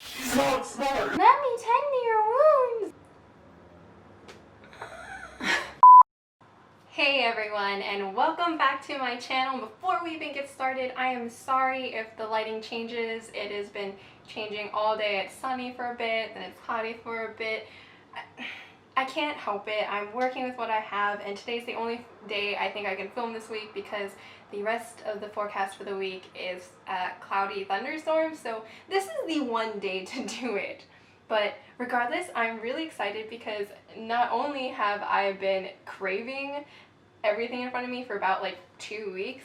She's not smart. Let me tend to your wounds. Hey everyone, and welcome back to my channel. Before we even get started, I am sorry if the lighting changes. It has been changing all day. It's sunny for a bit, then it's cloudy for a bit. I can't help it. I'm working with what I have, and today's the only day I think I can film this week because the rest of the forecast for the week is cloudy thunderstorms, so this is the one day to do it. But regardless, I'm really excited because not only have I been craving everything in front of me for about like 2 weeks,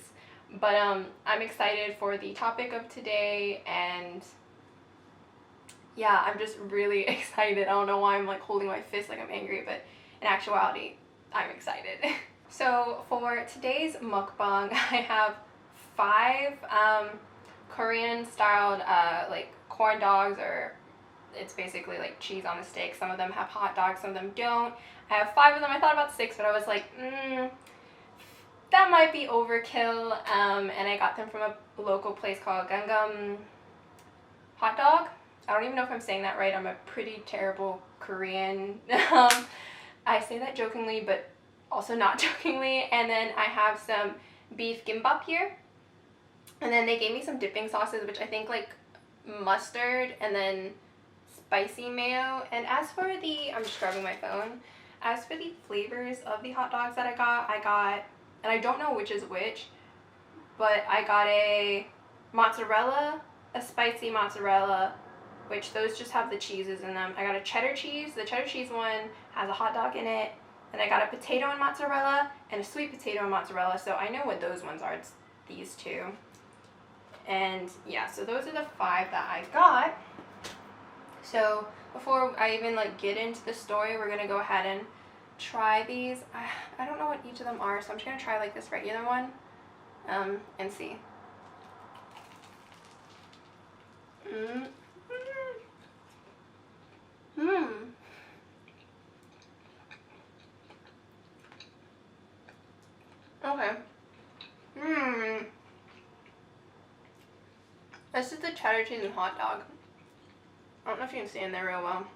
but I'm excited for the topic of today, and yeah, I'm just really excited. I don't know why I'm like holding my fist like I'm angry, but in actuality, I'm excited. So for today's mukbang, I have 5 Korean styled like corn dogs, or it's basically like cheese on a stick. Some of them have hot dogs, some of them don't. I have 5 of them. I thought about 6, but I was like, that might be overkill. And I got them from a local place called Gangnam Hot Dog. I don't even know if I'm saying that right. I'm a pretty terrible Korean. I say that jokingly, but also not jokingly. And then I have some beef kimbap here. And then they gave me some dipping sauces, which I think like mustard and then spicy mayo. And as for the, I'm just grabbing my phone. As for the flavors of the hot dogs that I got, and I don't know which is which, but I got a mozzarella, a spicy mozzarella, which those just have the cheeses in them. I got a cheddar cheese. The cheddar cheese one has a hot dog in it. And I got a potato and mozzarella and a sweet potato and mozzarella. So I know what those ones are. It's these 2. And yeah, so those are the 5 that I got. So before I even like get into the story, we're gonna go ahead and try these. I don't know what each of them are, so I'm just gonna try like this regular one and see. Okay. This is the cheddar cheese and hot dog. I don't know if you can see in there real well.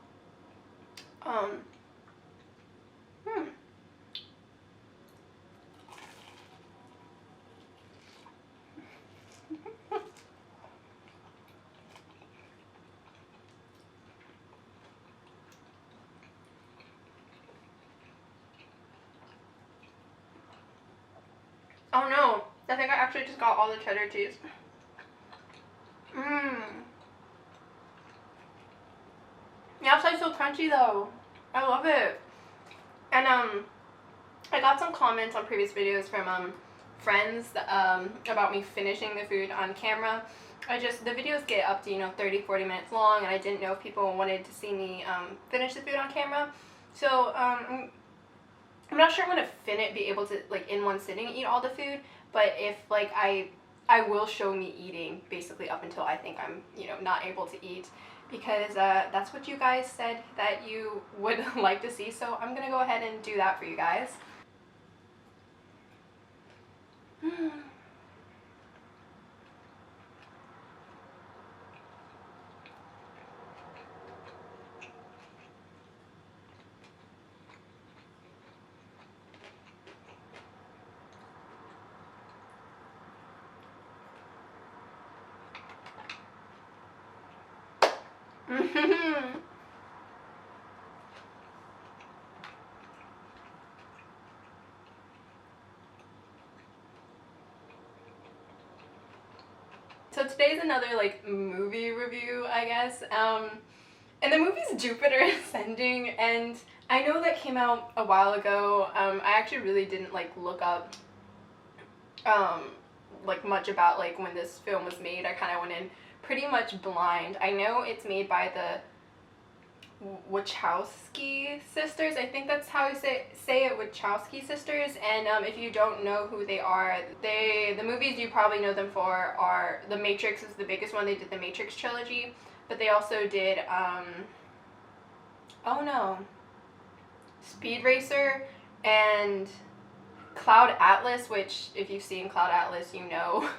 Oh no, I think I actually just got all the cheddar cheese. The outside's so crunchy though. I love it. And I got some comments on previous videos from friends about me finishing the food on camera. The videos get up to 30-40 minutes long, and I didn't know if people wanted to see me finish the food on camera. So I'm not sure I'm gonna be able to like in one sitting eat all the food, but if like I will show me eating basically up until I think I'm not able to eat, because that's what you guys said that you would like to see. So I'm gonna go ahead and do that for you guys. So today's another like movie review, I guess. And the movie's Jupiter Ascending, and I know that came out a while ago. I actually really didn't like look up like much about like when this film was made. I kind of went in pretty much blind. I know it's made by the Wachowski sisters. I think that's how you say it, Wachowski sisters. And if you don't know who they are, the movies you probably know them for are The Matrix is the biggest one. They did the Matrix trilogy, but they also did oh no, Speed Racer and Cloud Atlas, which if you've seen Cloud Atlas, you know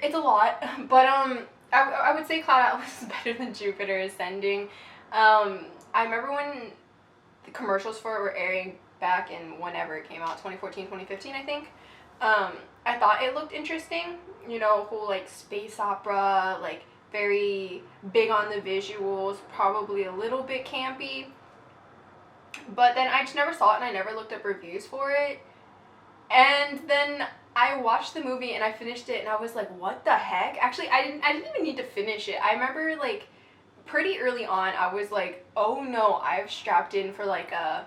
it's a lot. But I would say Cloud Atlas is better than Jupiter Ascending. I remember when the commercials for it were airing back in whenever it came out, 2014, 2015, I think. I thought it looked interesting, you know, whole like space opera, like very big on the visuals, probably a little bit campy. But then I just never saw it and I never looked up reviews for it. And then I watched the movie and I finished it and I was like, what the heck? Actually, I didn't even need to finish it. I remember like pretty early on I was like, oh no, I've strapped in for like a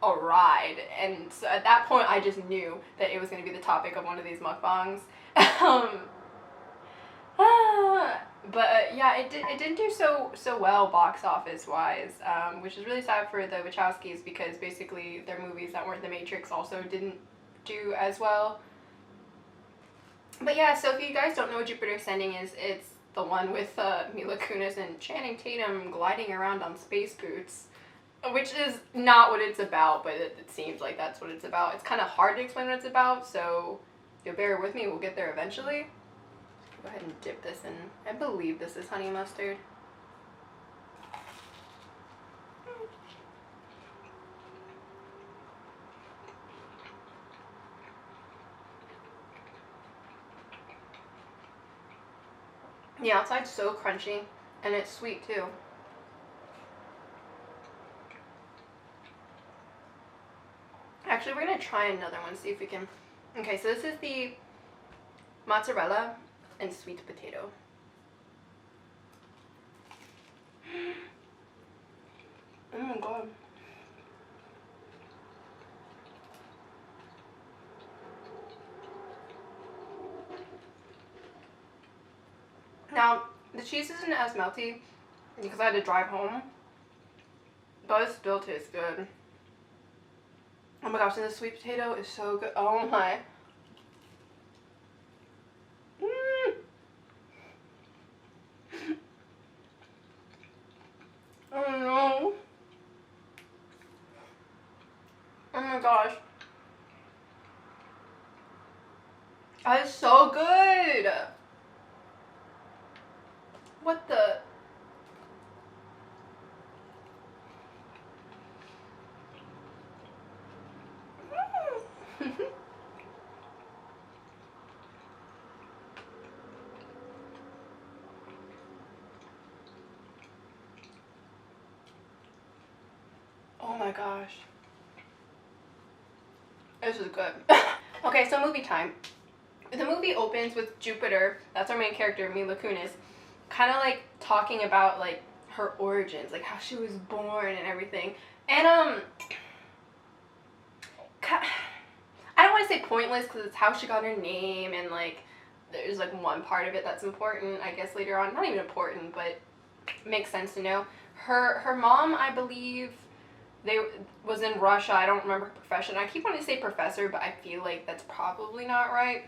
ride. And so at that point I just knew that it was going to be the topic of one of these mukbangs. But yeah, it didn't do so well box office wise, which is really sad for the Wachowskis because basically their movies that weren't The Matrix also didn't do as well. But yeah, so if you guys don't know what Jupiter Ascending is, it's the one with Mila Kunis and Channing Tatum gliding around on space boots, which is not what it's about, but it seems like that's what it's about. It's kind of hard to explain what it's about, so you'll bear with me, we'll get there eventually. Go ahead and dip this in. I believe this is honey mustard. The outside's so crunchy, and it's sweet too. Actually, we're gonna try another one, see if we can. Okay, so this is the mozzarella and sweet potato. Oh my god. Now, the cheese isn't as melty because I had to drive home, but it still tastes good. Oh my gosh, and the sweet potato is so good. Oh my. Oh no. Oh my gosh. That is so good. What the? Oh my gosh. This is good. Okay, so movie time. The movie opens with Jupiter, that's our main character, Mila Kunis, kind of like talking about like her origins, like how she was born and everything. And I don't want to say pointless because it's how she got her name, and like there's like one part of it that's important, I guess later on, not even important, but makes sense to know. Her mom, I believe, was in Russia. I don't remember her profession. I keep wanting to say professor, but I feel like that's probably not right.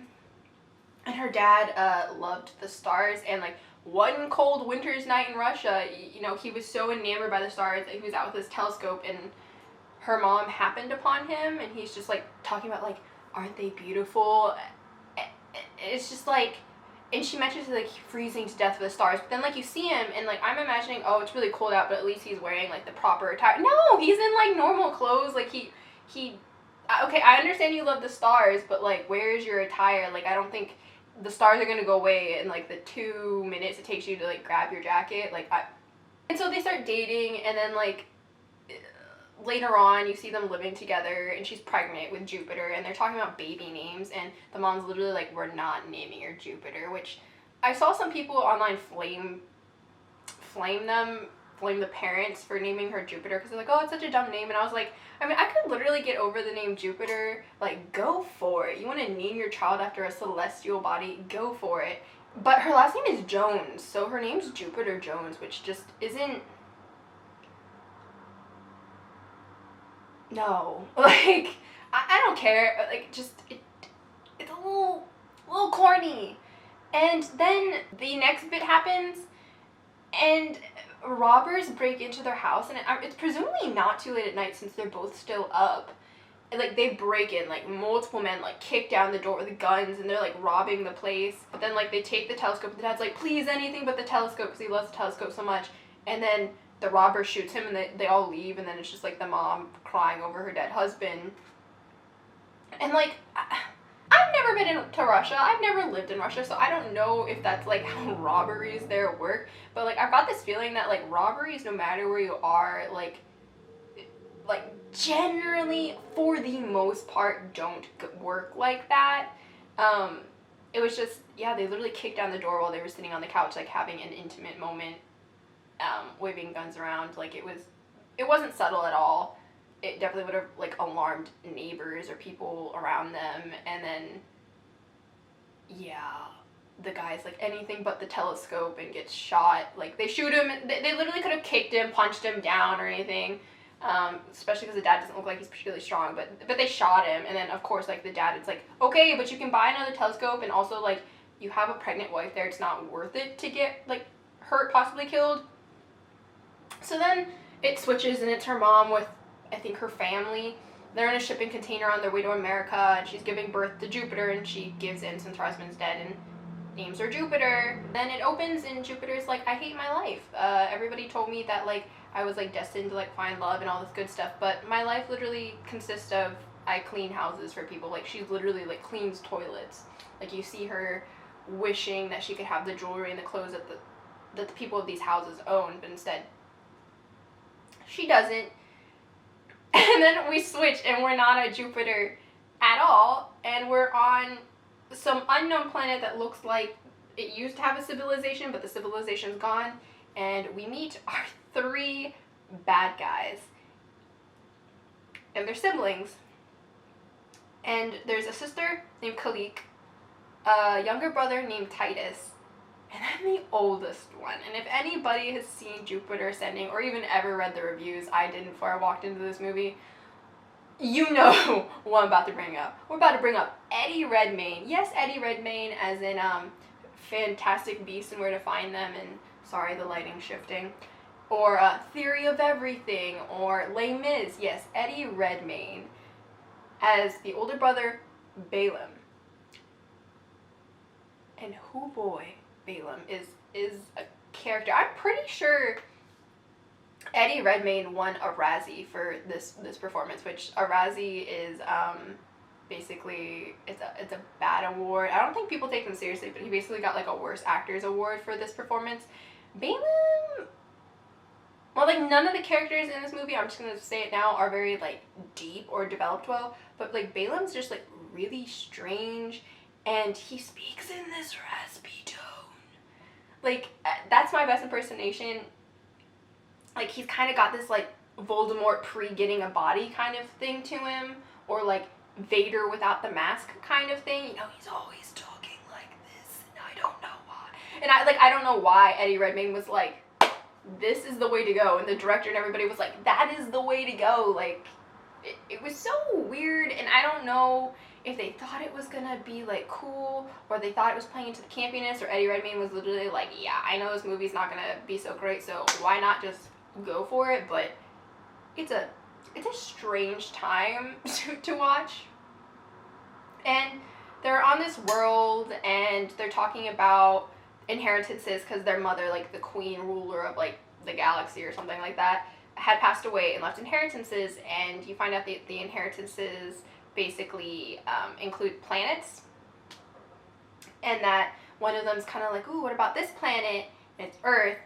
And her dad loved the stars, and like one cold winter's night in Russia, you know, he was so enamored by the stars that he was out with his telescope, and her mom happened upon him, and he's just like talking about like, aren't they beautiful? It's just like, and she mentions like freezing to death with the stars, but then like you see him and like I'm imagining, oh, it's really cold out, but at least he's wearing like the proper attire. No, he's in like normal clothes. Like he okay, I understand you love the stars, but like where's your attire? Like I don't think the stars are gonna go away in like the 2 minutes it takes you to like grab your jacket. Like and so they start dating, and then like later on you see them living together, and she's pregnant with Jupiter, and they're talking about baby names, and the mom's literally like, we're not naming her Jupiter, which I saw some people online flame the parents for naming her Jupiter because they're like, oh, it's such a dumb name. And I was like, I mean, I could literally get over the name Jupiter. Like, go for it. You want to name your child after a celestial body, go for it. But her last name is Jones, so her name's Jupiter Jones, which just isn't. No, like I don't care. Like just it's a little corny. And then the next bit happens, and robbers break into their house, and it's presumably not too late at night since they're both still up. like they break in, like multiple men like kick down the door with guns and they're like robbing the place. But then like they take the telescope, the dad's like, please anything but the telescope, because he loves the telescope so much. And then the robber shoots him and they all leave, and then it's just like the mom crying over her dead husband. And like I've never been to Russia, I've never lived in Russia, so I don't know if that's like how robberies there work, but like I've got this feeling that like robberies, no matter where you are, like generally for the most part don't work like that. It was just, yeah, they literally kicked down the door while they were sitting on the couch, like having an intimate moment, waving guns around. Like it wasn't subtle at all. It definitely would have like alarmed neighbors or people around them. And then yeah, the guy's like anything but the telescope and gets shot. Like they shoot him, they literally could have kicked him, punched him down or anything. Especially because the dad doesn't look like he's particularly strong, but they shot him. And then of course like the dad, it's like, okay, but you can buy another telescope, and also like you have a pregnant wife there, it's not worth it to get like hurt, possibly killed. So then it switches and it's her mom with, I think, her family. They're in a shipping container on their way to America, and she's giving birth to Jupiter, and she gives in since her husband's dead and names her Jupiter. Then it opens and Jupiter's like, I hate my life. Everybody told me that like I was like destined to like find love and all this good stuff, but my life literally consists of, I clean houses for people. Like she literally like cleans toilets. Like you see her wishing that she could have the jewelry and the clothes that the people of these houses own, but instead she doesn't. And then we switch and we're not at Jupiter at all, and we're on some unknown planet that looks like it used to have a civilization, but the civilization's gone, and we meet our 3 bad guys. And they're siblings. And there's a sister named Kalik, a younger brother named Titus, and I'm the oldest one. And if anybody has seen Jupiter Ascending or even ever read the reviews, I didn't before I walked into this movie, you know what I'm about to bring up. We're about to bring up Eddie Redmayne. Yes, Eddie Redmayne as in Fantastic Beasts and Where to Find Them, and sorry, the lighting shifting. Or Theory of Everything, or Les Mis. Yes, Eddie Redmayne as the older brother, Balaam. And who boy, Balaam is a character. I'm pretty sure Eddie Redmayne won a Razzie for this performance, which a Razzie is basically it's a bad award. I don't think people take them seriously, but he basically got like a worst actors award for this performance. Balaam, well, like none of the characters in this movie, I'm just gonna say it now, are very like deep or developed well, but like Balaam's just like really strange, and he speaks in this raspy tone. Like that's my best impersonation. Like he's kind of got this like Voldemort pre-getting a body kind of thing to him, or like Vader without the mask kind of thing. You know, he's always talking like this, and I don't know why. And I don't know why Eddie Redmayne was like, this is the way to go, and the director and everybody was like, that is the way to go. Like it was so weird, and I don't know if they thought it was gonna be like cool, or they thought it was playing into the campiness, or Eddie Redmayne was literally like, yeah, I know this movie's not gonna be so great, so why not just go for it? But it's a strange time to watch. And they're on this world, and they're talking about inheritances because their mother, like the queen ruler of like the galaxy or something like that, had passed away and left inheritances. And you find out the inheritances basically include planets, and that one of them's kind of like, ooh, what about this planet? And it's Earth.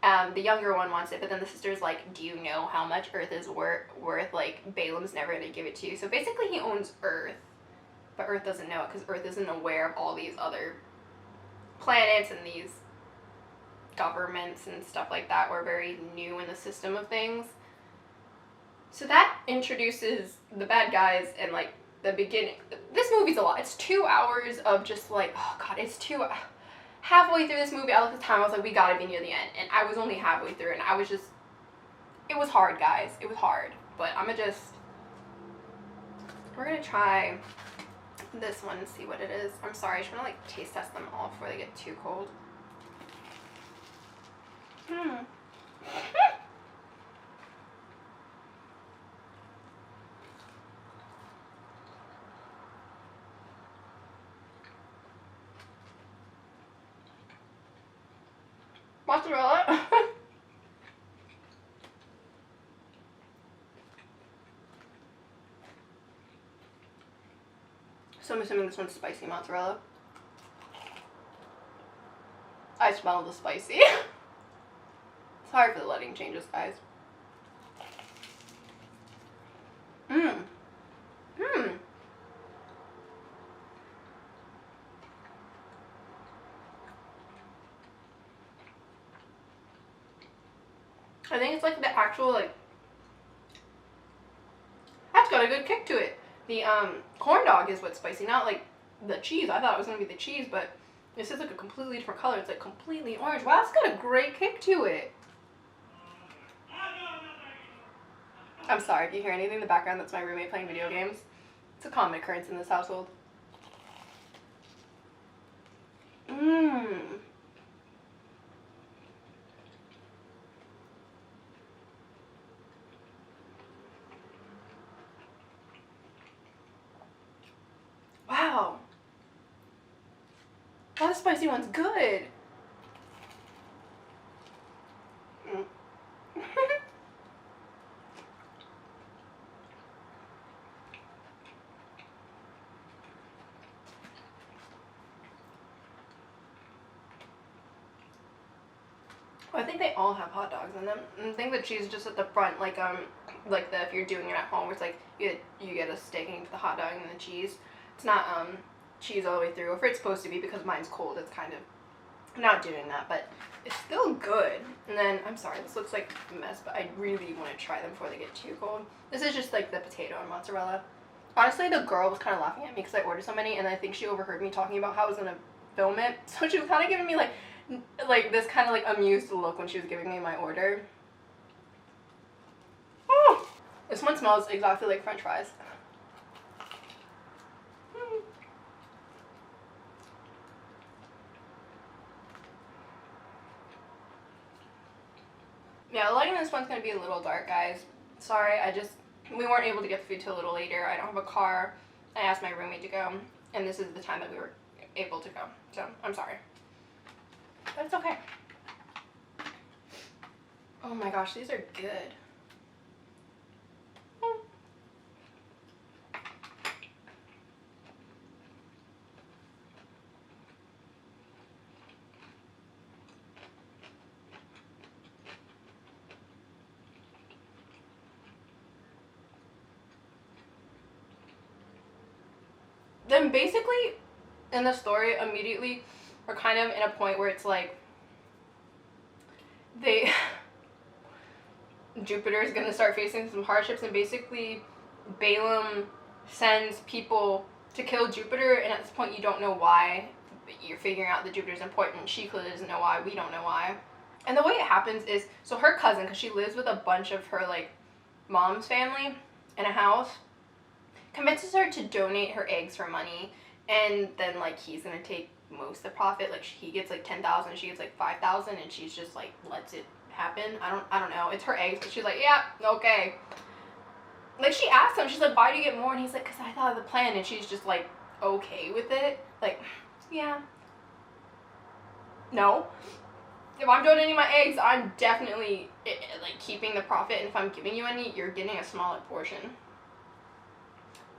The younger one wants it, but then the sister's like, do you know how much Earth is worth? Like, Balaam's never going to give it to you. So basically he owns Earth, but Earth doesn't know it because Earth isn't aware of all these other planets and these governments and stuff like that. We're very new in the system of things. So that introduces the bad guys, and like the beginning. This movie's a lot. It's 2 hours of just like, oh god, it's halfway through this movie, I looked at the time, I was like, we gotta be near the end. And I was only halfway through, and I was just, it was hard, guys. It was hard. But we're gonna try this one and see what it is. I'm sorry, I just wanna like taste test them all before they get too cold. mozzarella. So I'm assuming this one's spicy mozzarella. I smell the spicy. Sorry for the lighting changes, guys. Mmm. Mmm. I think it's like the actual, like, that's got a good kick to it. The corn dog is what's spicy, not like the cheese. I thought it was gonna be the cheese, but this is like a completely different color. It's like completely orange. Wow, it's got a great kick to it. I'm sorry if you hear anything in the background. That's my roommate playing video games. It's a common occurrence in this household. Mmm. Wow. Oh, the spicy one's good. Mm. I think they all have hot dogs in them. I think the cheese is just at the front, like the if you're doing it at home, where it's like you get a sticking to the hot dog and the cheese. It's not cheese all the way through. If it's supposed to be, because mine's cold, it's kind of not doing that, but it's still good. And then I'm sorry, this looks like a mess, but I really want to try them before they get too cold. This is just like the potato and mozzarella. Honestly, the girl was kind of laughing at me because I ordered so many, and I think she overheard me talking about how I was gonna film it, so she was kind of giving me like this kind of like amused look when she was giving me my order. Oh, this one smells exactly like French fries. Yeah, the lighting in this one's gonna be a little dark, guys. Sorry, we weren't able to get the food till a little later. I don't have a car. I asked my roommate to go, and this is the time that we were able to go. So I'm sorry. But it's okay. Oh my gosh, these are good. Then basically, in the story, immediately, we're kind of in a point where it's like, Jupiter is going to start facing some hardships, and basically Balaam sends people to kill Jupiter, and at this point you don't know why, but you're figuring out that Jupiter's important. She clearly doesn't know why, we don't know why. And the way it happens is, so her cousin, because she lives with a bunch of her like mom's family in a house, convinces her to donate her eggs for money, and then like he's gonna take most of the profit. Like he gets like 10,000, she gets like 5,000, and she's just like lets it happen. I don't know. It's her eggs, but she's like, yeah, okay. Like she asks him, she's like, why do you get more? And he's like, because I thought of the plan, and she's just like okay with it. Like, yeah, no. If I'm donating my eggs, I'm definitely like keeping the profit, and if I'm giving you any, you're getting a smaller portion.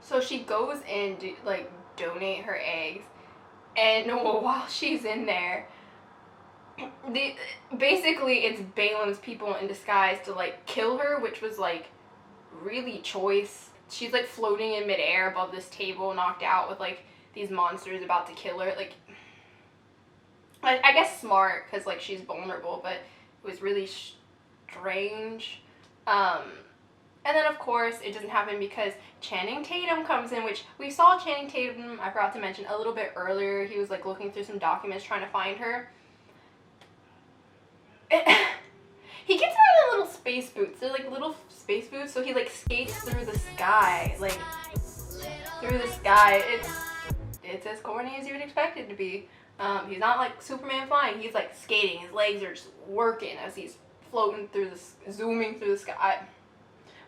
So she goes in to like donate her eggs, and while she's in there, basically it's Balaam's people in disguise to like kill her, which was like really choice. She's like floating in midair above this table, knocked out, with like these monsters about to kill her. Like, I guess smart, because like she's vulnerable, but it was really strange. And then of course it doesn't happen because Channing Tatum comes in, which we saw Channing Tatum, I forgot to mention, a little bit earlier. He was like looking through some documents trying to find her. He gets her in little space boots. They're like little space boots, so he like skates through the sky, like through the sky. It's as corny as you would expect it to be. He's not like Superman flying. He's like skating. His legs are just working as he's floating through this, zooming through the sky.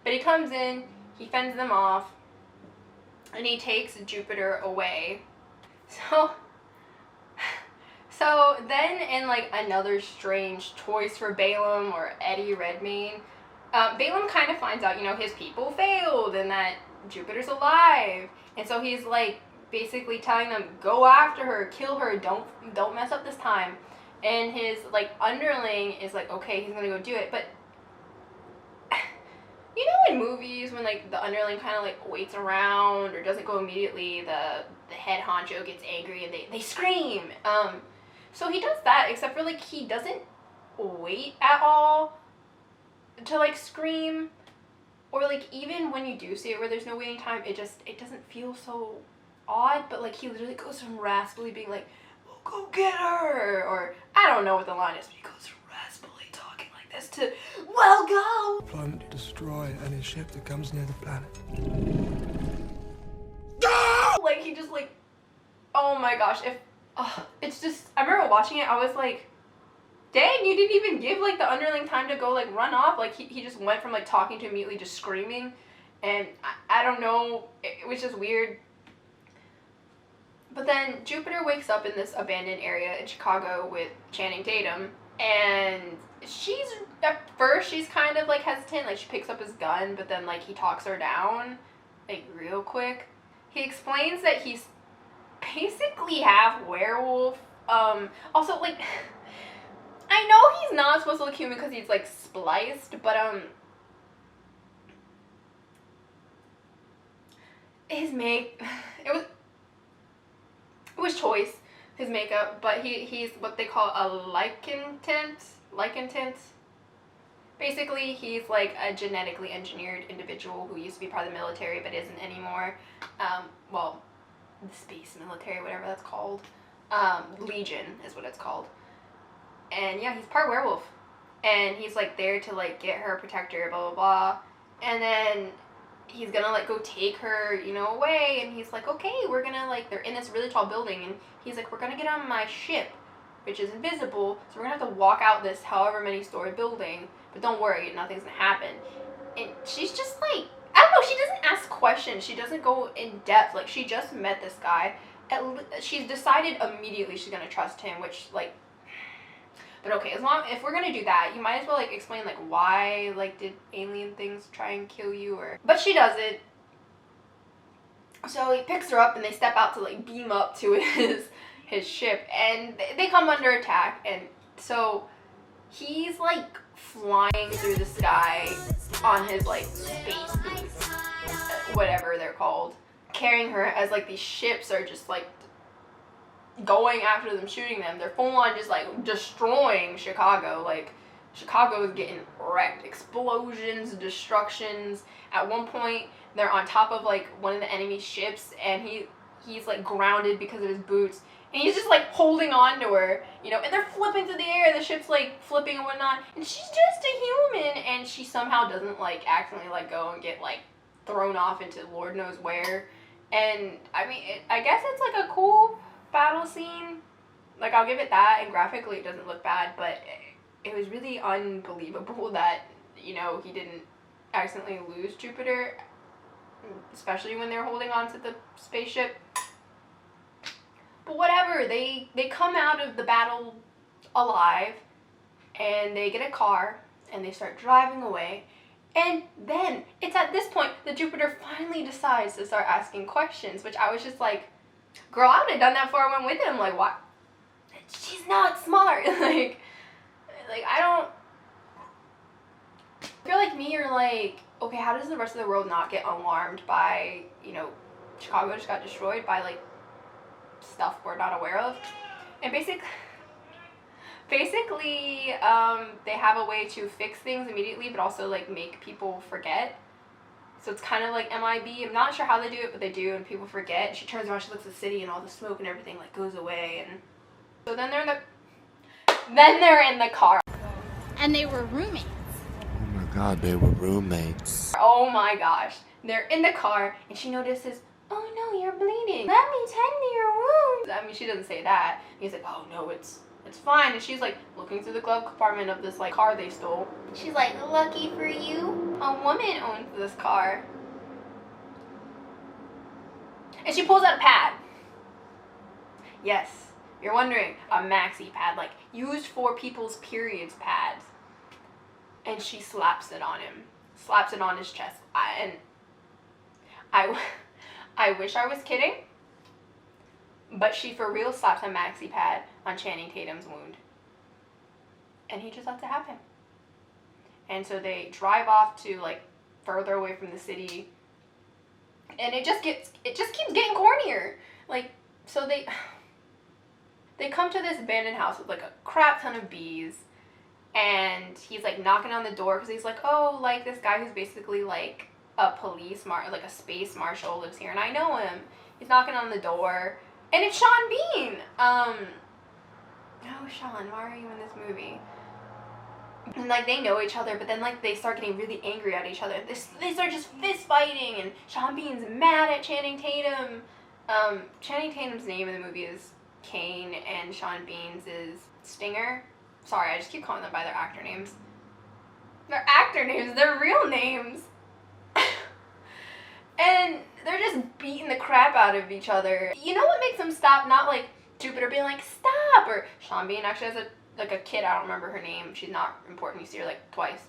But he comes in, he fends them off, and he takes Jupiter away. So then in like another strange choice for Balaam or Eddie Redmayne, Balaam kind of finds out, you know, his people failed and that Jupiter's alive. And so he's like basically telling them, go after her, kill her, don't mess up this time. And his like underling is like, okay, he's gonna go do it. But you know, in movies when like the underling kind of like waits around or doesn't go immediately, the head honcho gets angry and they scream. So he does that, except for like he doesn't wait at all to like scream, or like even when you do see it where there's no waiting time, it doesn't feel so odd. But like he literally goes from raspily being like, "We'll go get her," or I don't know what the line is, but he goes from raspily talking like this to, "Well, go." Plan to destroy any ship that comes near the planet. Like he just like, oh my gosh, it's just, I remember watching it, I was like, dang, you didn't even give like the underling time to go like run off. Like he just went from like talking to immediately just screaming, and I don't know, it was just weird. But then Jupiter wakes up in this abandoned area in Chicago with Channing Tatum, and at first she's kind of like hesitant, like she picks up his gun, but then like he talks her down like real quick. He explains that he's basically half werewolf. Also, like, I know he's not supposed to look human because he's like spliced, but his it was choice, his makeup, but he's what they call a lycanthant. Basically, he's like a genetically engineered individual who used to be part of the military but isn't anymore. Well, the space military, whatever that's called. Legion is what it's called. And yeah, he's part werewolf. And he's like there to like get her, protect her, blah, blah, blah. And then he's gonna like go take her, you know, away. And he's like, okay, we're gonna like, they're in this really tall building. And he's like, we're gonna get on my ship, which is invisible. So we're gonna have to walk out this however many story building. But don't worry, nothing's gonna happen. And she's just like, I don't know, she doesn't ask questions. She doesn't go in depth. Like, she just met this guy. She's decided immediately she's gonna trust him, which, like, but okay, if we're gonna do that, you might as well, like, explain, like, why, like, did alien things try and kill you, or, but she does it. So he picks her up and they step out to, like, beam up to his ship, and they come under attack, and so he's, like, flying through the sky on his like space boots, whatever they're called, carrying her as like these ships are just like going after them, shooting them. They're full on just like destroying Chicago. Like Chicago is getting wrecked, explosions, destructions. At one point they're on top of like one of the enemy ships, and he's like grounded because of his boots. And he's just like holding on to her, you know, and they're flipping through the air, the ship's like flipping and whatnot, and she's just a human, and she somehow doesn't like accidentally let go and get like thrown off into Lord knows where. And I mean, I guess it's like a cool battle scene, like I'll give it that, and graphically it doesn't look bad, but it was really unbelievable that, you know, he didn't accidentally lose Jupiter, especially when they're holding on to the spaceship. But whatever, they come out of the battle alive, and they get a car, and they start driving away. And then, it's at this point that Jupiter finally decides to start asking questions, which I was just like, girl, I would have done that before I went with him. Like, why? She's not smart. like I don't... If you're like me, you're like, okay, how does the rest of the world not get alarmed by, you know, Chicago just got destroyed by, like, stuff we're not aware of? And basically they have a way to fix things immediately, but also like make people forget. So it's kind of like MIB. I'm not sure how they do it, but they do, and people forget. She turns around, she looks at the city, and all the smoke and everything like goes away. And so then they're in the car. And they were roommates. Oh my god, they were roommates. Oh my gosh. They're in the car, and she notices, oh no, you're bleeding. Let me tend to your wounds. I mean, she doesn't say that. He's like, oh no, it's fine. And she's like looking through the glove compartment of this like car they stole. She's like, lucky for you, a woman owns this car. And she pulls out a pad. Yes, You're wondering, a maxi pad, like used for people's periods pads. And she slaps it on him. Slaps it on his chest. I wish I was kidding. But she for real slaps a maxi pad on Channing Tatum's wound. And he just lets it happen. And so they drive off to like further away from the city. And it just keeps getting cornier. Like, so they come to this abandoned house with like a crap ton of bees. And he's like knocking on the door because he's like, oh, like this guy who's basically like a like a space marshal lives here and I know him. He's knocking on the door. And it's Sean Bean. Oh, Sean, why are you in this movie? And like they know each other, but then like they start getting really angry at each other. They start just fist fighting, and Sean Bean's mad at Channing Tatum. Channing Tatum's name in the movie is Kane, and Sean Bean's is Stinger. Sorry, I just keep calling them by their actor names. They're actor names. They're real names. And they're just beating the crap out of each other. You know what makes them stop? Not like Jupiter being like, stop! Or Sean Bean actually has a kid, I don't remember her name. She's not important. You see her like twice.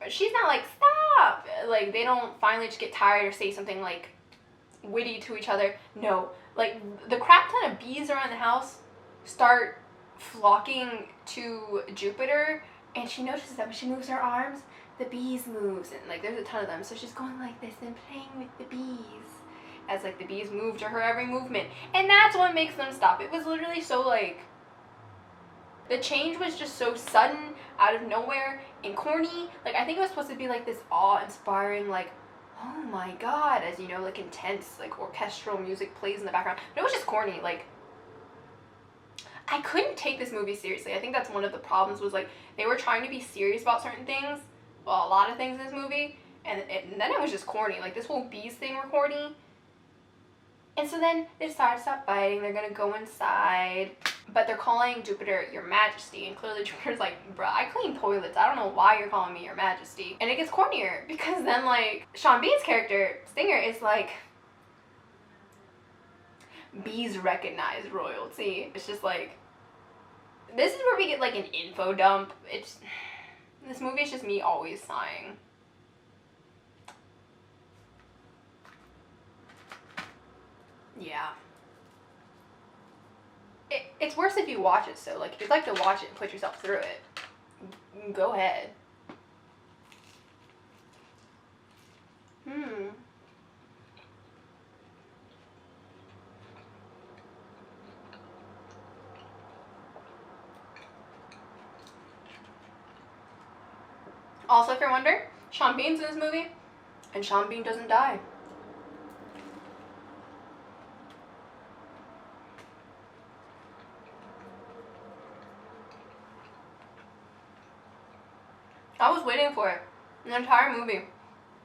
She's not like, stop! Like, they don't finally just get tired or say something like witty to each other. No. Like, the crap ton of bees around the house start flocking to Jupiter, and she notices that when she moves her arms, the bees moves, and like there's a ton of them, so she's going like this and playing with the bees as like the bees move to her every movement, and that's what makes them stop. It was literally so like, the change was just so sudden, out of nowhere, and corny. Like, I think it was supposed to be like this awe-inspiring, like, oh my god, as you know, like intense, like orchestral music plays in the background, but it was just corny. Like, I couldn't take this movie seriously. I think that's one of the problems, was like they were trying to be serious about certain things, well, a lot of things in this movie, and then it was just corny. Like, this whole bees thing were corny. And so then they decide to stop fighting. They're gonna go inside, but they're calling Jupiter Your Majesty, and clearly Jupiter's like, bruh, I clean toilets. I don't know why you're calling me Your Majesty. And it gets cornier because then like Sean Bean's character Stinger is like, bees recognize royalty. It's just like, this is where we get like an info dump. This movie is just me always sighing. Yeah. It's worse if you watch it, so like if you'd like to watch it and put yourself through it, go ahead. Also, if you're wondering, Sean Bean's in this movie, and Sean Bean doesn't die. I was waiting for it the entire movie,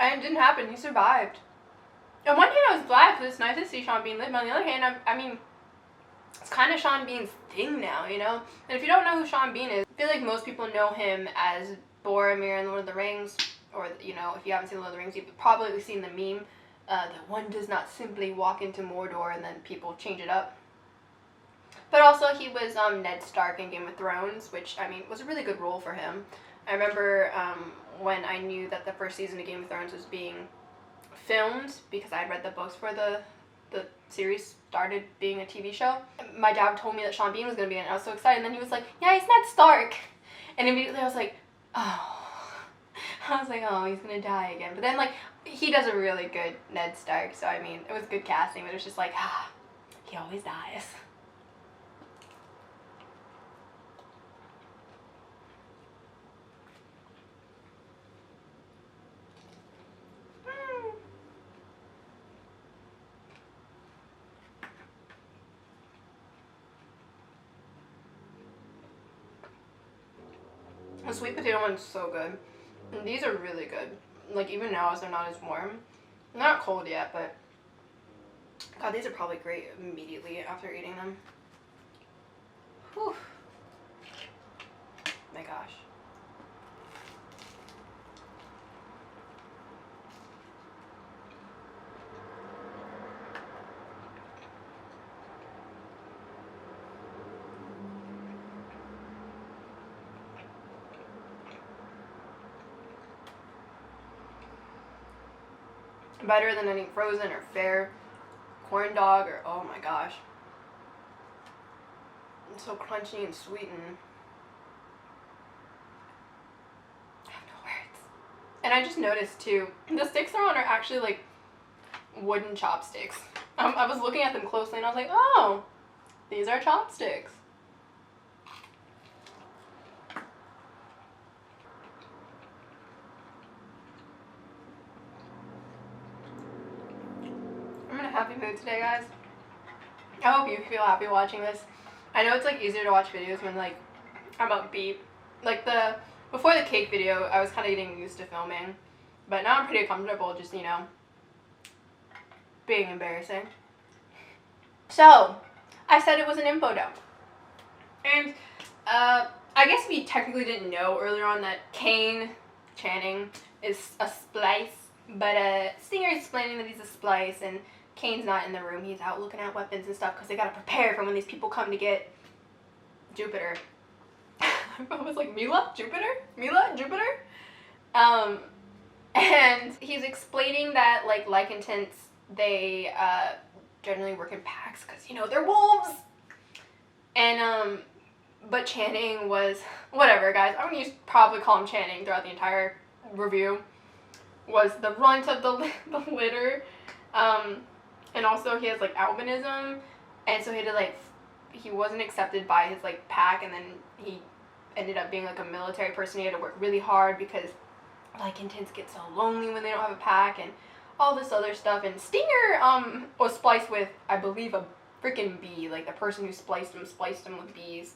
and it didn't happen. He survived. On one hand, I was glad because it's nice to see Sean Bean live, but on the other hand, I mean, it's kind of Sean Bean's thing now, you know? And if you don't know who Sean Bean is, I feel like most people know him as Boromir in Lord of the Rings, or, you know, if you haven't seen Lord of the Rings, you've probably seen the meme that one does not simply walk into Mordor and then people change it up. But also, he was Ned Stark in Game of Thrones, which, I mean, was a really good role for him. I remember when I knew that the first season of Game of Thrones was being filmed, because I had read the books for the series started being a TV show. My dad told me that Sean Bean was going to be in it. I was so excited, and then he was like, yeah, he's Ned Stark. And immediately I was like, oh. I was like, oh, he's going to die again. But then, like, he does a really good Ned Stark, so I mean, it was good casting, but it was just like, he always dies. The sweet potato one's so good. And these are really good. Like, even now as they're not as warm. They're not cold yet, but God, these are probably great immediately after eating them. Whew. My gosh. better than any frozen or fair corn dog or, oh my gosh. It's so crunchy and sweet, and I have no words. And I just noticed too, the sticks they're on are actually like wooden chopsticks. I was looking at them closely and I was like, oh, these are chopsticks. I'm in a happy mood today, guys. I hope you feel happy watching this. I know it's like easier to watch videos when like I'm upbeat. Like before the cake video, I was kind of getting used to filming, but now I'm pretty comfortable just, you know, being embarrassing. So, I said it was an info dump. And I guess we technically didn't know earlier on that Channing is a splice, but Stinger is explaining that he's a splice, and Kane's not in the room. He's out looking at weapons and stuff because they gotta prepare for when these people come to get Jupiter. I was like, Mila? Jupiter? Mila? Jupiter? And he's explaining that, like Lycantents, they generally work in packs because, you know, they're wolves. And, but Channing was, whatever, guys. I'm gonna probably call him Channing throughout the entire review. Was the runt of the litter. And also he has, like, albinism. And so he had to, like, he wasn't accepted by his, like, pack. And then he ended up being, like, a military person. He had to work really hard because Lycantents get so lonely when they don't have a pack. And all this other stuff. And Stinger was spliced with, I believe, a freaking bee. Like, the person who spliced him with bees.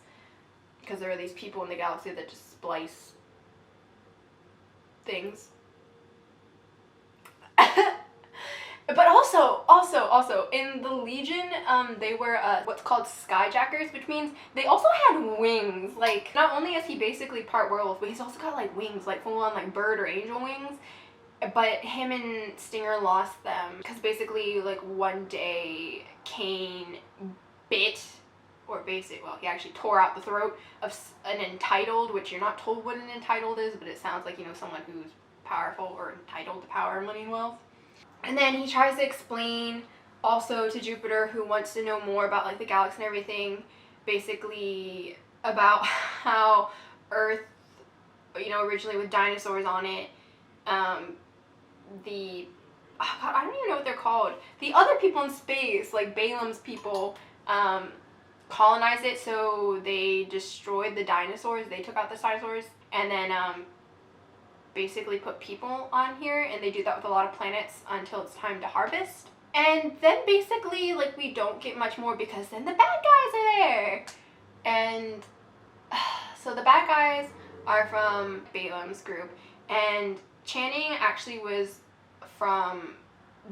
Because there are these people in the galaxy that just splice things. But also, in the Legion, they were what's called skyjackers, which means they also had wings. Like, not only is he basically part werewolf, but he's also got, like, wings, like, full-on, like, bird or angel wings. But him and Stinger lost them because basically, like, one day Kane bit, or well, he actually tore out the throat of an entitled, which you're not told what an entitled is, but it sounds like, you know, someone who's powerful or entitled to power, money, and wealth. And then he tries to explain also to Jupiter, who wants to know more about, like, the galaxy and everything, basically about how Earth, you know, originally with dinosaurs on it, oh God, I don't even know what they're called. The other people in space, like Balaam's people, colonized it, so they destroyed the dinosaurs. They took out the dinosaurs, and then basically put people on here, and they do that with a lot of planets until it's time to harvest. And then basically, like, we don't get much more because then the bad guys are there. And so the bad guys are from Balaam's group, and Channing actually was from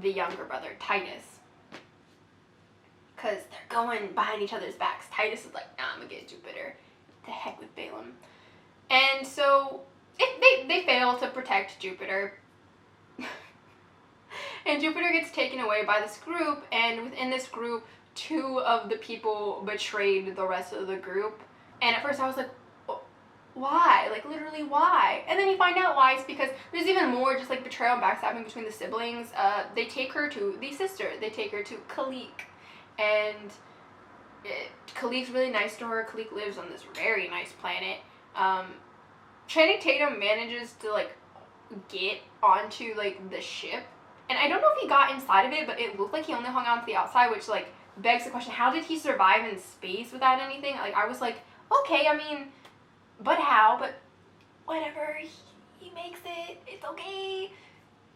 the younger brother, Titus. Because they're going behind each other's backs. Titus is like, nah, I'm gonna get Jupiter. The heck with Balaam. And so they fail to protect Jupiter. And Jupiter gets taken away by this group, and within this group, 2 of the people betrayed the rest of the group. And at first I was like, why? Like, literally, why? And then you find out why. It's because there's even more just, like, betrayal and backstabbing between the siblings. They take her to the sister. They take her to Kalik. And Kalik's really nice to her. Kalik lives on this very nice planet. Channing Tatum manages to, like, get onto, like, the ship. And I don't know if he got inside of it, but it looked like he only hung on to the outside, which, like, begs the question, how did he survive in space without anything? Like, I was like, okay, I mean, but how? But whatever, he makes it, it's okay.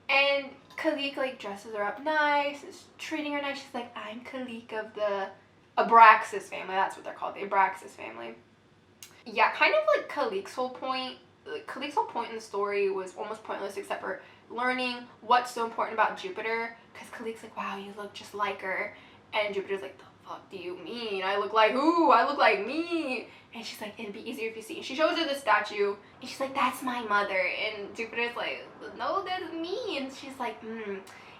And Kalik, like, dresses her up nice, is treating her nice. She's like, I'm Kalik of the Abraxas family. That's what they're called, the Abraxas family. Yeah, kind of like Kalik's whole point. Like, Kalik's whole point in the story was almost pointless except for learning what's so important about Jupiter. Because Kalik's like, wow, you look just like her. And Jupiter's like, the fuck do you mean? I look like who? I look like me. And she's like, it'd be easier if you see. She shows her the statue, and she's like, that's my mother. And Jupiter's like, no, that's me. And she's like,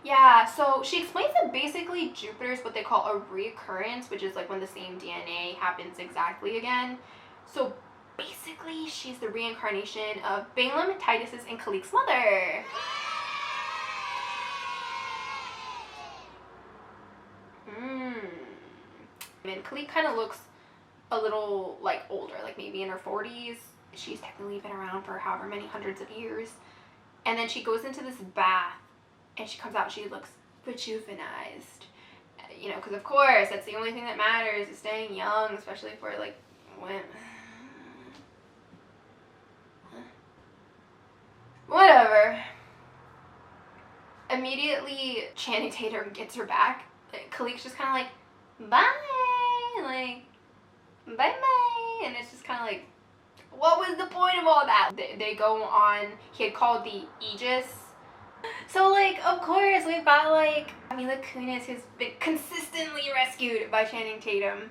yeah. So she explains that basically Jupiter's what they call a reoccurrence, which is like when the same DNA happens exactly again. So basically, she's the reincarnation of Balaam, Titus's, and Kalik's mother. women. Khalid kind of looks a little like older, like maybe in her 40s. She's technically been around for however many hundreds of years. And then she goes into this bath and she comes out and she looks rejuvenized. You know, because of course that's the only thing that matters is staying young, especially for like women. Whatever. Immediately, Channing Tatum gets her back. Khalik's just kind of like, bye, like, bye-bye. And it's just kind of like, what was the point of all that? They go on, he had called the Aegis. So, like, of course, we've got, like, Mila Kunis, who's been consistently rescued by Channing Tatum.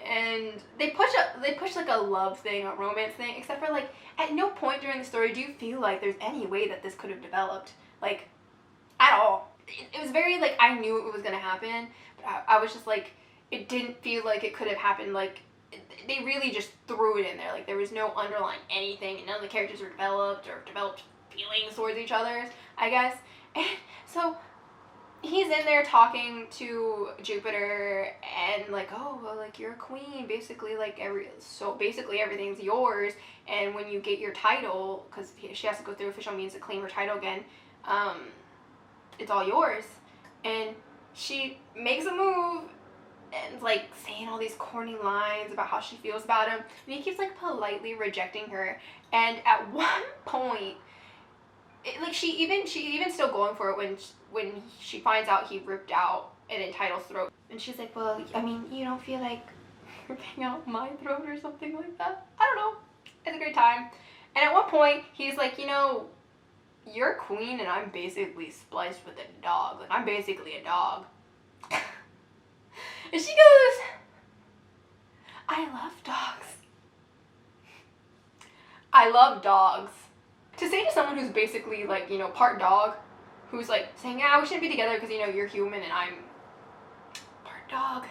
And they push like a love thing, a romance thing, except for, like, at no point during the story do you feel like there's any way that this could have developed. Like, at all. It was very, like, I knew it was going to happen, but I was just, like, it didn't feel like it could have happened, like, they really just threw it in there. Like, there was no underlying anything, and none of the characters were developed or developed feelings towards each other, I guess. And so he's in there talking to Jupiter and like, oh, well, like, you're a queen, basically, like, so basically everything's yours, and when you get your title, because she has to go through official means to claim her title again, it's all yours. And she makes a move and like saying all these corny lines about how she feels about him, and he keeps like politely rejecting her. And at one point, like she even still going for it when she finds out he ripped out an entitled's throat, and she's like, well, I mean, you don't feel like ripping out my throat or something like that? I don't know. It's a great time. And at one point he's like, you know, you're a queen and I'm basically spliced with a dog. Like, I'm basically a dog. And she goes, I love dogs. I love dogs. To say to someone who's basically, like, you know, part dog, who's like saying, yeah, we shouldn't be together because, you know, you're human and I'm part dog,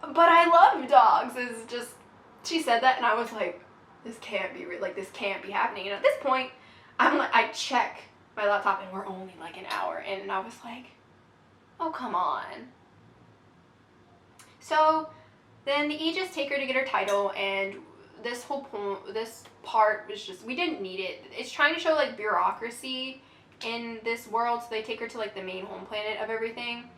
but I love dogs, is just, she said that and I was like, this can't be real. Like, this can't be happening. And at this point, I'm like, I check my laptop and we're only like an hour in, and I was like, oh, come on. So then the Aegis take her to get her title, and this whole point, this part was just, we didn't need it. It's trying to show like bureaucracy in this world, so they take her to like the main home planet of everything,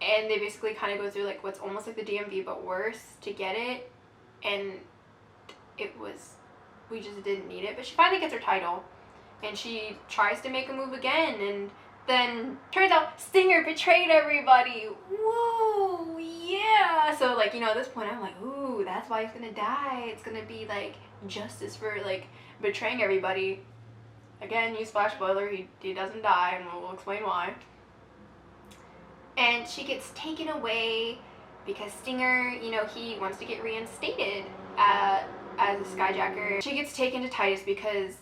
and they basically kind of go through like what's almost like the DMV but worse to get it, and it was, we just didn't need it. But she finally gets her title, and she tries to make a move again, and then turns out Stinger betrayed everybody. Woo, yeah. So like, you know, at this point I'm like, ooh, that's why he's gonna die. It's gonna be like justice for like betraying everybody. Again, newsflash spoiler, he doesn't die, and we'll explain why. And she gets taken away because Stinger, you know, he wants to get reinstated as a skyjacker. She gets taken to Titus because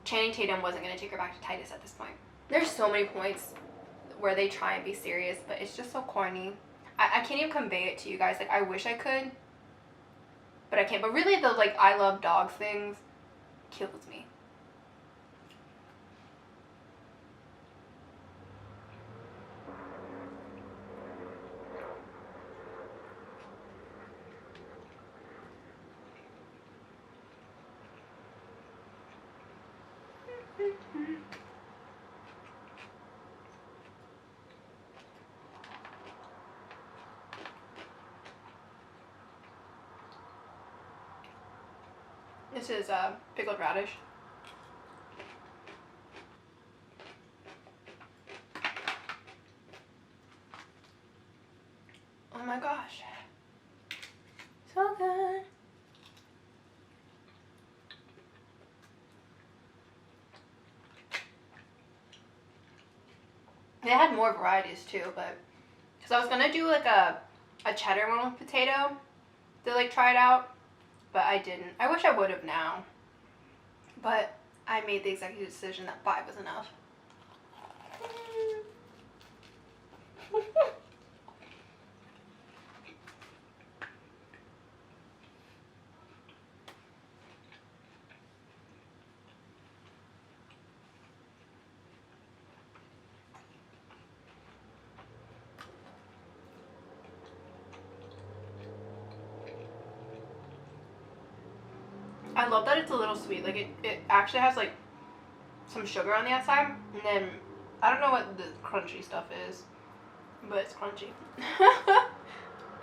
Channing Tatum wasn't going to take her back to Titus at this point. There's so many points where they try and be serious, but it's just so corny. I can't even convey it to you guys. Like, I wish I could, but I can't. But really, the like I love dogs things kills me. This is pickled radish. Oh my gosh. So good. They had more varieties too, but because I was gonna do like a cheddar one with potato to like try it out, but I didn't. I wish I would have now, but I made the executive decision that 5 was enough. I love that it's a little sweet. Like it actually has like some sugar on the outside, and then I don't know what the crunchy stuff is, but it's crunchy.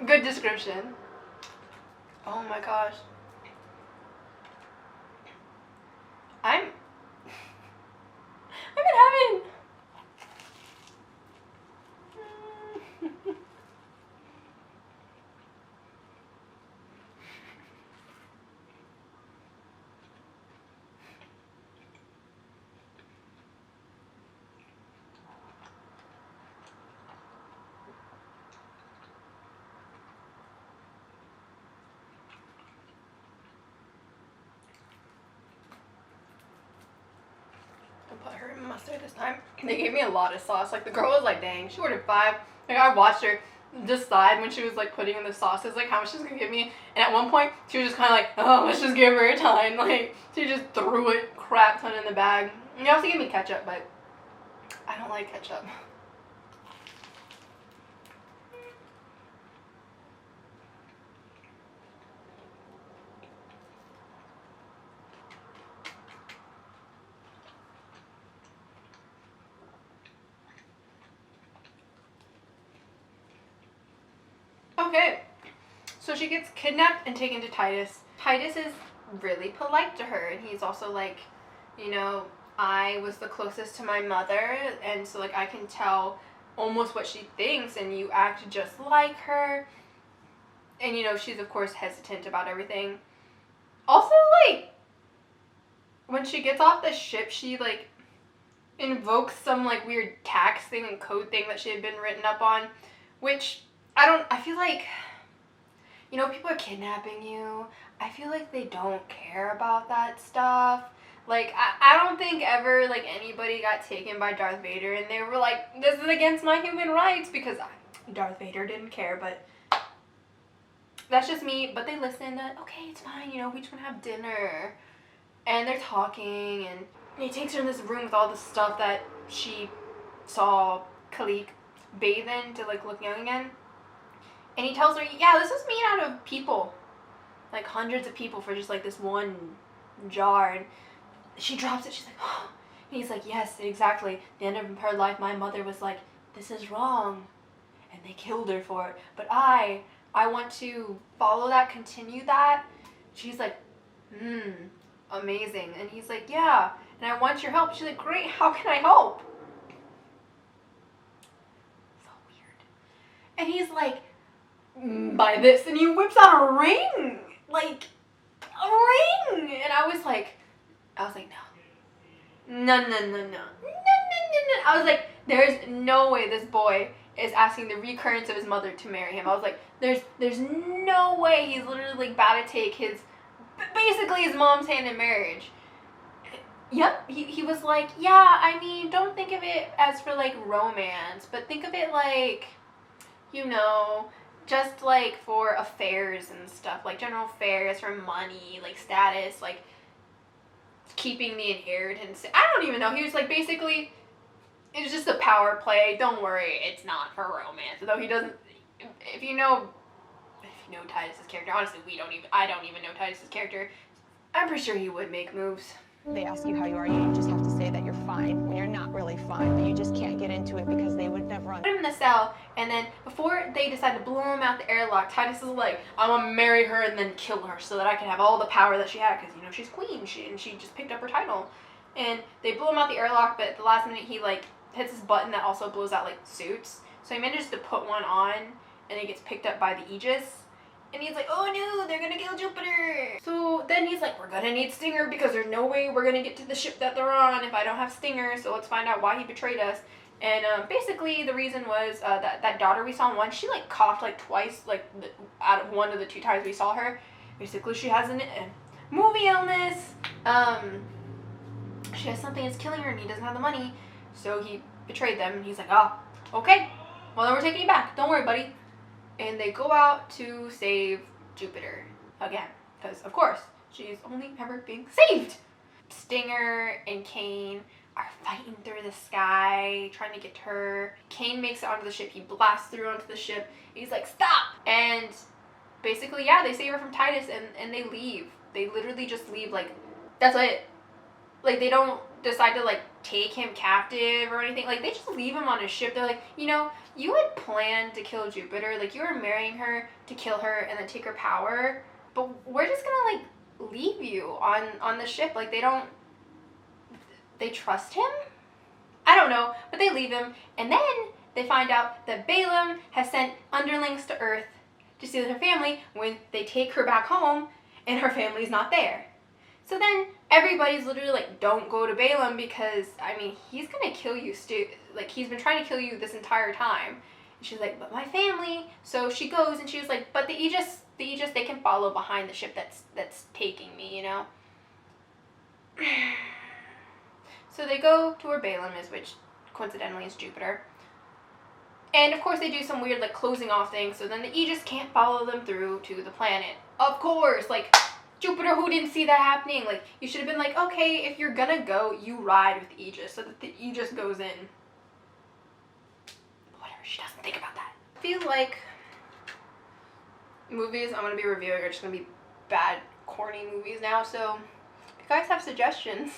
Good description. Oh my gosh. I'm in heaven. Put her in mustard this time. They gave me a lot of sauce. Like the girl was like, dang, she ordered 5. Like I watched her decide when she was like putting in the sauces, like how much she's gonna give me. And at one point, she was just kind of like, oh, let's just give her a ton. Like she just threw it crap ton in the bag. And you also gave me ketchup, but I don't like ketchup. Okay, so she gets kidnapped and taken to Titus. Titus is really polite to her, and he's also like, you know, I was the closest to my mother, and so like I can tell almost what she thinks, and you act just like her. And you know, she's of course hesitant about everything. Also, like, when she gets off the ship, she like invokes some like weird tax thing and code thing that she had been written up on, which I feel like, you know, people are kidnapping you. I feel like they don't care about that stuff. Like, I don't think ever, like, anybody got taken by Darth Vader and they were like, this is against my human rights, because Darth Vader didn't care, but that's just me. But they listened, okay, it's fine, you know, we just want to have dinner. And they're talking, and he takes her in this room with all the stuff that she saw Khalik bathe in to, like, look young again. And he tells her, yeah, this was made out of people. Like, hundreds of people for just, like, this one jar. And she drops it. She's like, oh. And he's like, yes, exactly. At the end of her life, my mother was like, this is wrong. And they killed her for it. But I want to follow that, continue that. She's like, amazing. And he's like, yeah, and I want your help. She's like, great, how can I help? So weird. And he's like, buy this, and he whips out a ring, like a ring, and I was like, no. I was like, there's no way this boy is asking the recurrence of his mother to marry him. I was like, there's no way he's literally like about to take his, basically his mom's hand in marriage. Yep, he was like, yeah, I mean, don't think of it as for like romance, but think of it like, you know, just like for affairs and stuff, like general affairs, for money, like status, like keeping the inheritance. I don't even know. He was like, basically, it's just a power play. Don't worry, it's not for romance. Though he doesn't. If you know Titus's character, honestly, I don't even know Titus's character. I'm pretty sure he would make moves. They ask you how you are, you just have to say that you're fine when you're not really fine, but you just can't get into it because they would never Put him in the cell, and then before they decide to blow him out the airlock, Titus is like, I want to marry her and then kill her so that I can have all the power that she had, because, you know, she's queen, she just picked up her title. And they blow him out the airlock, but at the last minute he, like, hits his button that also blows out, like, suits. So he manages to put one on, and he gets picked up by the Aegis. And he's like, oh no, they're gonna kill Jupiter. So then he's like, we're gonna need Stinger because there's no way we're gonna get to the ship that they're on if I don't have Stinger. So let's find out why he betrayed us. And basically the reason was that daughter we saw in one, she like coughed like twice, like out of one of the 2 times we saw her. Basically she has a movie illness. She has something that's killing her and he doesn't have the money. So he betrayed them and he's like, oh, okay. Well then we're taking you back. Don't worry, buddy. And they go out to save Jupiter again, because of course she's only ever being saved. Stinger and Kane are fighting through the sky trying to get to her. Kane makes it onto the ship. He blasts through onto the ship. He's like, stop! And basically, yeah, they save her from Titus and they leave. They literally just leave, like, that's it. Like, they don't decide to, like, take him captive or anything. Like, they just leave him on a ship. They're like, you know, you had planned to kill Jupiter. Like, you were marrying her to kill her and then take her power. But we're just gonna, like, leave you on the ship. Like, they trust him? I don't know, but they leave him. And then they find out that Balaam has sent underlings to Earth to steal her family when they take her back home and her family's not there. So then everybody's literally like, don't go to Balaam because, I mean, he's gonna kill you, like, he's been trying to kill you this entire time. And she's like, but my family. So she goes and she was like, but the Aegis, they can follow behind the ship that's taking me, you know? So they go to where Balaam is, which coincidentally is Jupiter. And of course they do some weird, like, closing off thing, so then the Aegis can't follow them through to the planet. Of course, like, Jupiter, who didn't see that happening? Like, you should have been like, okay, if you're gonna go, you ride with the Aegis so that the Aegis goes in. Whatever, she doesn't think about that. I feel like movies I'm gonna be reviewing are just gonna be bad, corny movies now, so if you guys have suggestions,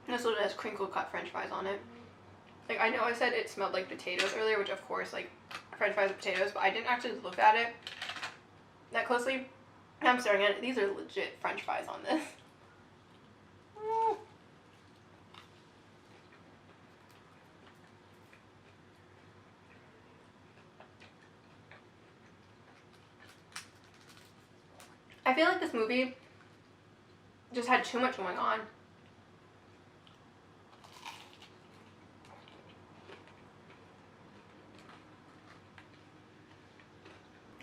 this one has crinkle cut french fries on it. Like, I know I said it smelled like potatoes earlier, which of course, like, french fries are potatoes, but I didn't actually look at it that closely. I'm staring at it. These are legit french fries on this. I feel like this movie just had too much going on.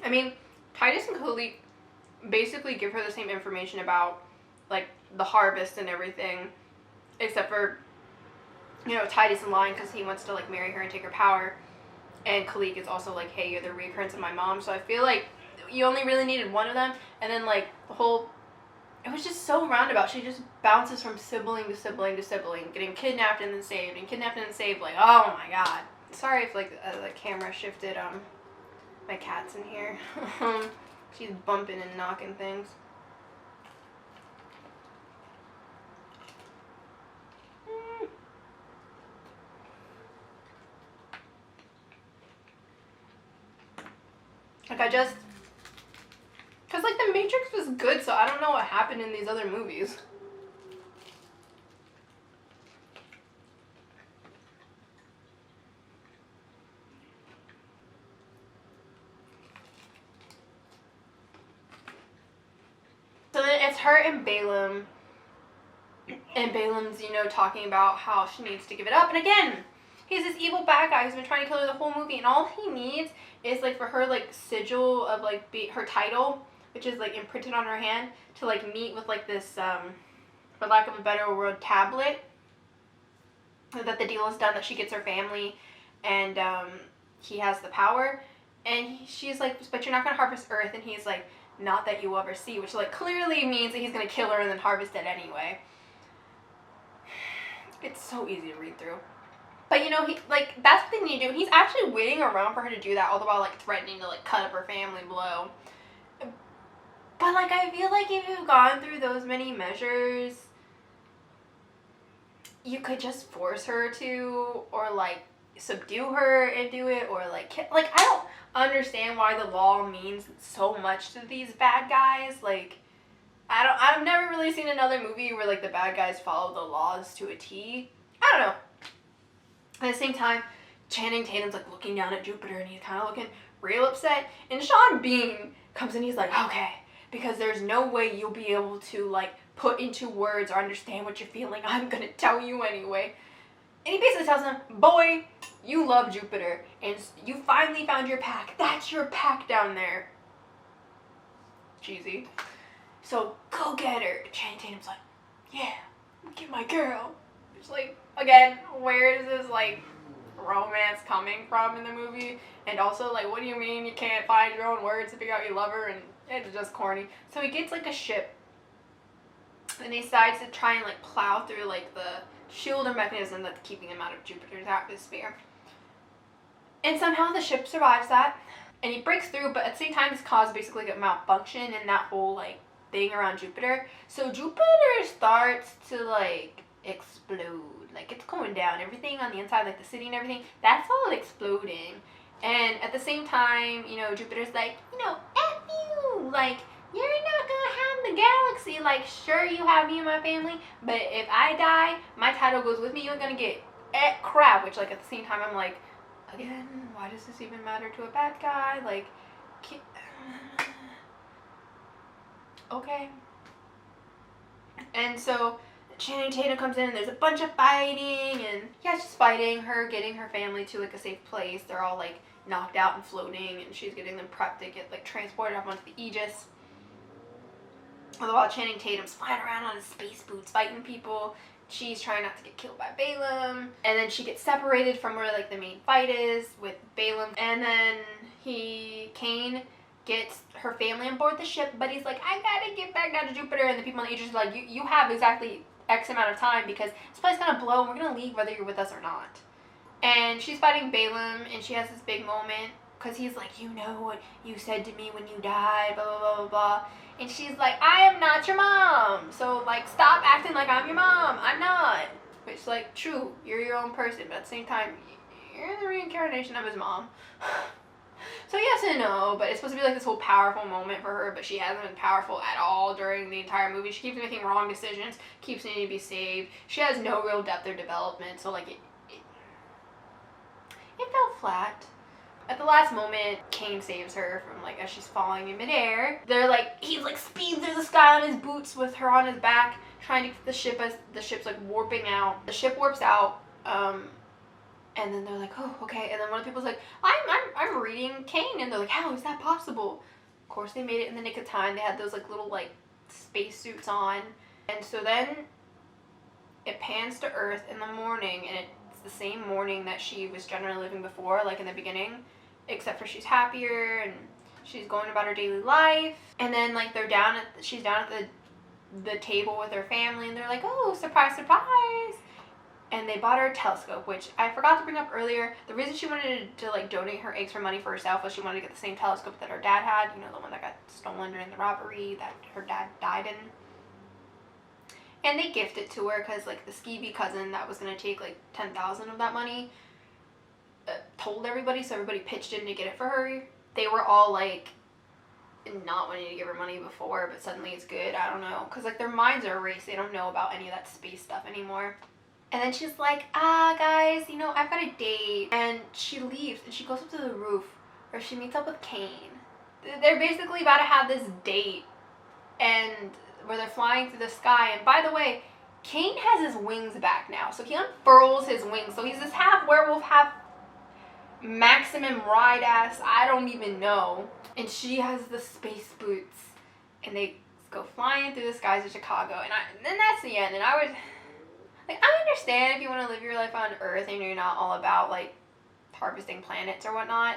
I mean, Titus and Khalik basically give her the same information about, like, the harvest and everything, except for, you know, Titus is lying because he wants to, like, marry her and take her power, and Khalik is also like, hey, you're the recurrence of my mom. So I feel like you only really needed one of them, and then, like, the whole, it was just so roundabout. She just bounces from sibling to sibling to sibling, getting kidnapped and then saved, and kidnapped and then saved. Like, oh my god. Sorry if, like, the camera shifted. My cat's in here. She's bumping and knocking things. Like, because, like, The Matrix was good, so I don't know what happened in these other movies. So then it's her and Balaam, and Balaam's, you know, talking about how she needs to give it up, and again, he's this evil bad guy who's been trying to kill her the whole movie, and all he needs is, like, for her, like, sigil of, like, her title, which is, like, imprinted on her hand, to, like, meet with, like, this, for lack of a better word, tablet, that the deal is done, that she gets her family, and, he has the power, and she's like, but you're not gonna harvest Earth, and he's like, not that you ever see, which, like, clearly means that he's gonna kill her and then harvest it anyway. It's so easy to read through. But, you know, he, like, that's what they need to do. He's actually waiting around for her to do that, all the while, like, threatening to, like, cut up her family below. But, like, I feel like if you've gone through those many measures, you could just force her to, or, like, subdue her and do it, or, like, I don't understand why the law means so much to these bad guys. Like, I've never really seen another movie where, like, the bad guys follow the laws to a T. I don't know. At the same time, Channing Tatum's, like, looking down at Jupiter, and he's kind of looking real upset, and Sean Bean comes in, he's like, okay, because there's no way you'll be able to, like, put into words or understand what you're feeling, I'm gonna tell you anyway. And he basically tells him, boy, you love Jupiter, and you finally found your pack. That's your pack down there. Cheesy. So, go get her. Channing Tatum's like, yeah, get my girl. It's like, again, where is this, like, romance coming from in the movie? And also, like, what do you mean you can't find your own words to figure out you love her? And it's just corny. So he gets, like, a ship, And he decides to try and like plow through like the shield or mechanism that's keeping him out of Jupiter's atmosphere. And somehow the ship survives that, and he breaks through, but at the same time it's caused basically like a malfunction in that whole like thing around Jupiter. So Jupiter starts to like explode, like it's going down. Everything on the inside, like the city and everything, that's all exploding. And at the same time, you know, Jupiter's like, you know, F you, like, you're not gonna have the galaxy. Like, sure, you have me and my family, but if I die, my title goes with me. You're gonna get crap. Which, like, at the same time, I'm like, again, why does this even matter to a bad guy? Like, okay. And so Channing Tatum comes in and there's a bunch of fighting, and yeah, it's just fighting, her getting her family to like a safe place. They're all like knocked out and floating, and she's getting them prepped to get like transported up onto the Aegis. While Channing Tatum's flying around on his space boots fighting people, she's trying not to get killed by Balaam. And then she gets separated from where like the main fight is with Balaam, and then Kane gets her family on board the ship, but he's like, I gotta get back down to Jupiter. And the people on the Aegis are like, you have exactly X amount of time, because this place is gonna blow and we're gonna leave whether you're with us or not. And she's fighting Balaam, and she has this big moment because he's like, you know what you said to me when you died, blah blah blah blah blah. And she's like, I am not your mom, so like stop acting like I'm your mom. I'm not. Which, like, true, you're your own person, but at the same time, you're the reincarnation of his mom. So yes and no, but it's supposed to be like this whole powerful moment for her, but she hasn't been powerful at all during the entire movie. She keeps making wrong decisions, keeps needing to be saved. She has no real depth or development, so like it fell flat. At the last moment, Kane saves her from like, as she's falling in midair. They're like, he's like speeding through the sky on his boots with her on his back, trying to get the ship as the ship's like warping out. The ship warps out, and then they're like, oh, okay. And then one of the people's like, I'm reading Kane, and they're like, how is that possible? Of course, they made it in the nick of time. They had those like little like space suits on, and so then it pans to Earth in the morning, and it's the same morning that she was generally living before, like in the beginning, except for she's happier and she's going about her daily life. And then like she's down at the table with her family, and they're like, oh, surprise, surprise. And they bought her a telescope, which I forgot to bring up earlier. The reason she wanted to like donate her eggs for money for herself was she wanted to get the same telescope that her dad had, you know, the one that got stolen during the robbery that her dad died in. And they gifted it to her because like the skeevy cousin that was going to take like $10,000 of that money told everybody, so everybody pitched in to get it for her. They were all like not wanting to give her money before, but suddenly it's good. I don't know, because like their minds are erased. They don't know about any of that space stuff anymore. And then she's like, guys, you know, I've got a date. And she leaves and she goes up to the roof where she meets up with Kane. They're basically about to have this date, and where they're flying through the sky. And by the way, Kane has his wings back now, so he unfurls his wings. So he's this half werewolf, half maximum ride ass, I don't even know. And she has the space boots, and they go flying through the skies of Chicago. And then that's the end. And I was like, I understand if you want to live your life on Earth and you're not all about like harvesting planets or whatnot,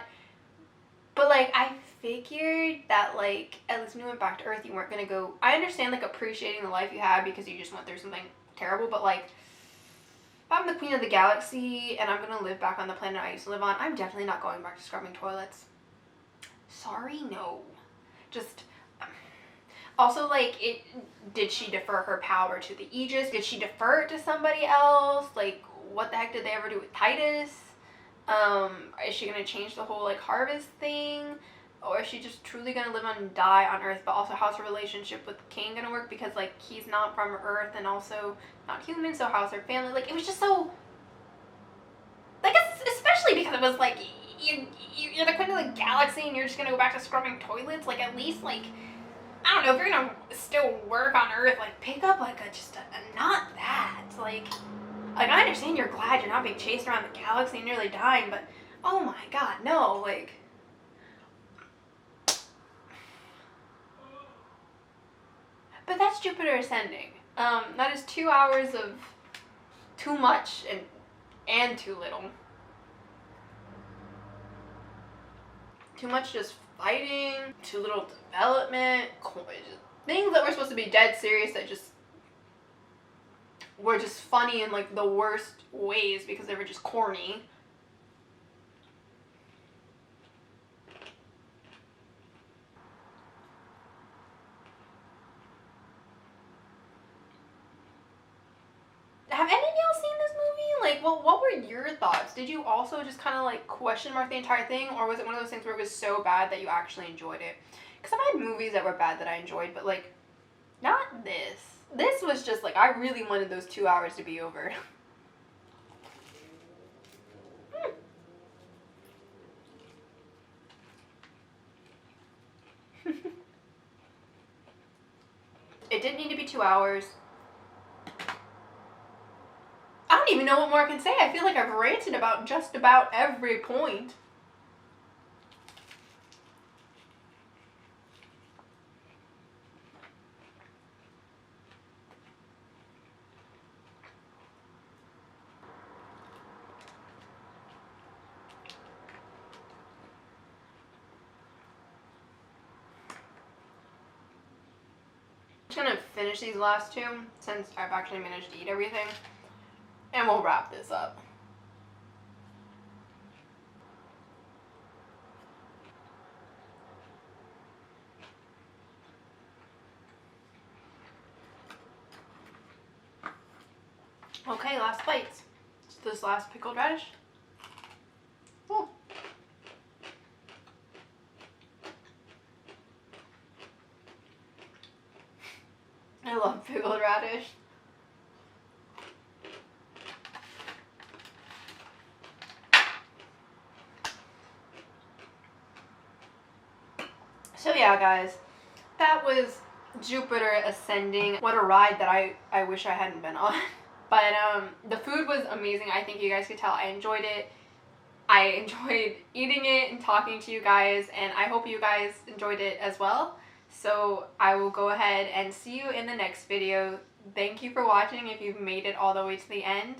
but like I figured that like at least when you went back to Earth, you weren't gonna go. I understand like appreciating the life you had because you just went through something terrible, but like if I'm the queen of the galaxy and I'm gonna live back on the planet I used to live on, I'm definitely not going back to scrubbing toilets. Sorry, no. Just also, like, did she defer her power to the Aegis? Did she defer it to somebody else? Like, what the heck did they ever do with Titus? Is she gonna change the whole like harvest thing? Or is she just truly gonna live and die on Earth? But also, how's her relationship with Kane gonna work? Because like he's not from Earth and also not human, so how's her family? Like, it was just so, like, especially because it was like you're the queen of the galaxy and you're just gonna go back to scrubbing toilets. Like, at least like, I don't know, if you're gonna still work on Earth, like pick up like a not that. Like I understand you're glad you're not being chased around the galaxy and nearly dying, but oh my god, no, like. But that's Jupiter Ascending. That is 2 hours of too much and too little. Too much just fighting, too little development, things that were supposed to be dead serious that just were just funny in like the worst ways because they were just corny. Have any of y'all seen this movie? Like, what were your thoughts? Did you also just kind of like question mark the entire thing, or was it one of those things where it was so bad that you actually enjoyed it? Because I've had movies that were bad that I enjoyed, but like, not this. This was just like, I really wanted those 2 hours to be over. It didn't need to be 2 hours. I don't even know what more I can say. I feel like I've ranted about just about every point. I'm just gonna finish these last two since I've actually managed to eat everything, and we'll wrap this up. Okay, last bites. It's this last pickled radish. Ooh. I love pickled radish. So yeah, guys, that was Jupiter Ascending. What a ride that I wish I hadn't been on. But the food was amazing. I think you guys could tell I enjoyed it. I enjoyed eating it and talking to you guys, and I hope you guys enjoyed it as well. So I will go ahead and see you in the next video. Thank you for watching if you've made it all the way to the end.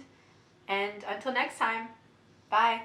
And until next time, bye.